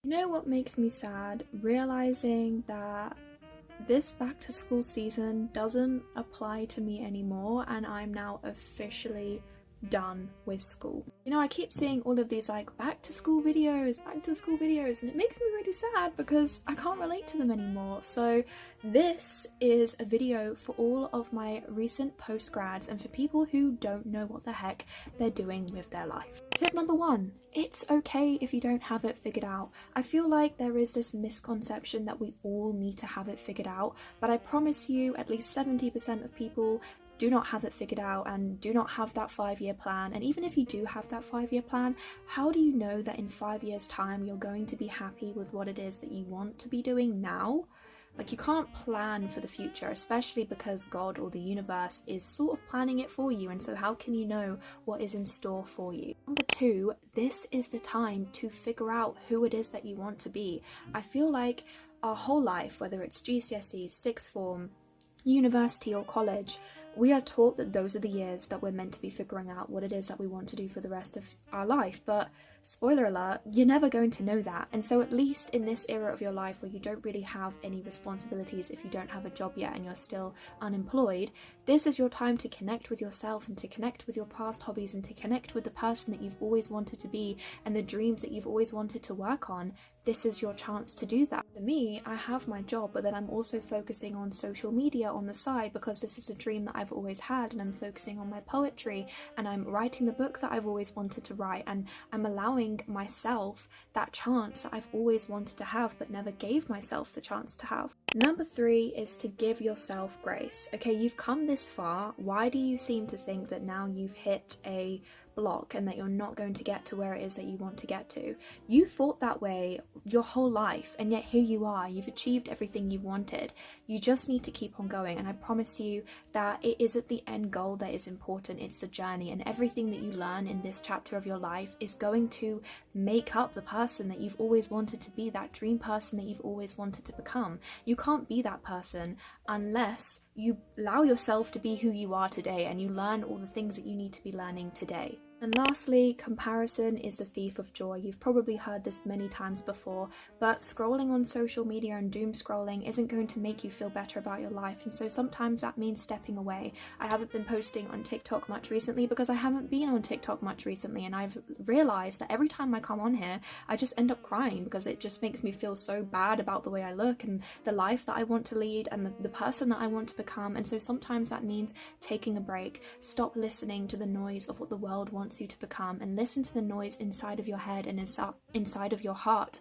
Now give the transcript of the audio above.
You know what makes me sad? Realizing that this back to school season doesn't apply to me anymore, and I'm now officially done with school. You know, I keep seeing all of these like back to school videos, and it makes me really sad because I can't relate to them anymore. So this is a video for all of my recent postgrads and for people who don't know what the heck they're doing with their life. Tip number one, it's okay if you don't have it figured out. I feel like there is this misconception that we all need to have it figured out, but I promise you at least 70% of people do not have it figured out and do not have that 5-year plan. And even if you do have that 5-year plan, how do you know that in 5 years time you're going to be happy with what it is that you want to be doing now? Like, you can't plan for the future, especially because God or the universe is sort of planning it for you, and so how can you know what is in store for you? Number two, this is the time to figure out who it is that you want to be. I feel like our whole life, whether it's GCSEs, sixth form, university or college, we are taught that those are the years that we're meant to be figuring out what it is that we want to do for the rest of our life. But spoiler alert, you're never going to know that. And so at least in this era of your life where you don't really have any responsibilities, if you don't have a job yet and you're still unemployed, this is your time to connect with yourself and to connect with your past hobbies and to connect with the person that you've always wanted to be and the dreams that you've always wanted to work on. This is your chance to do that. For me, I have my job, but then I'm also focusing on social media on the side because this is a dream that I've always had, and I'm focusing on my poetry and I'm writing the book that I've always wanted to write, and I'm allowing myself that chance that I've always wanted to have but never gave myself the chance to have. Number three is to give yourself grace. Okay, you've come this far. Why do you seem to think that now you've hit a block and that you're not going to get to where it is that you want to get to? You thought that way your whole life, and yet here you are. You've achieved everything you wanted. You just need to keep on going, and I promise you that it isn't the end goal that is important, it's the journey, and everything that you learn in this chapter of your life is going to make up the person that you've always wanted to be, that dream person that you've always wanted to become. You can't be that person unless you allow yourself to be who you are today and you learn all the things that you need to be learning today. And lastly, comparison is the thief of joy. You've probably heard this many times before, but scrolling on social media and doom scrolling isn't going to make you feel better about your life, and so sometimes that means stepping away. I haven't been posting on TikTok much recently because I haven't been on TikTok much recently, and I've realized that every time I come on here, I just end up crying because it just makes me feel so bad about the way I look and the life that I want to lead and the person that I want to become. And so sometimes that means taking a break. Stop listening to the noise of what the world wants you to become and listen to the noise inside of your head and inside of your heart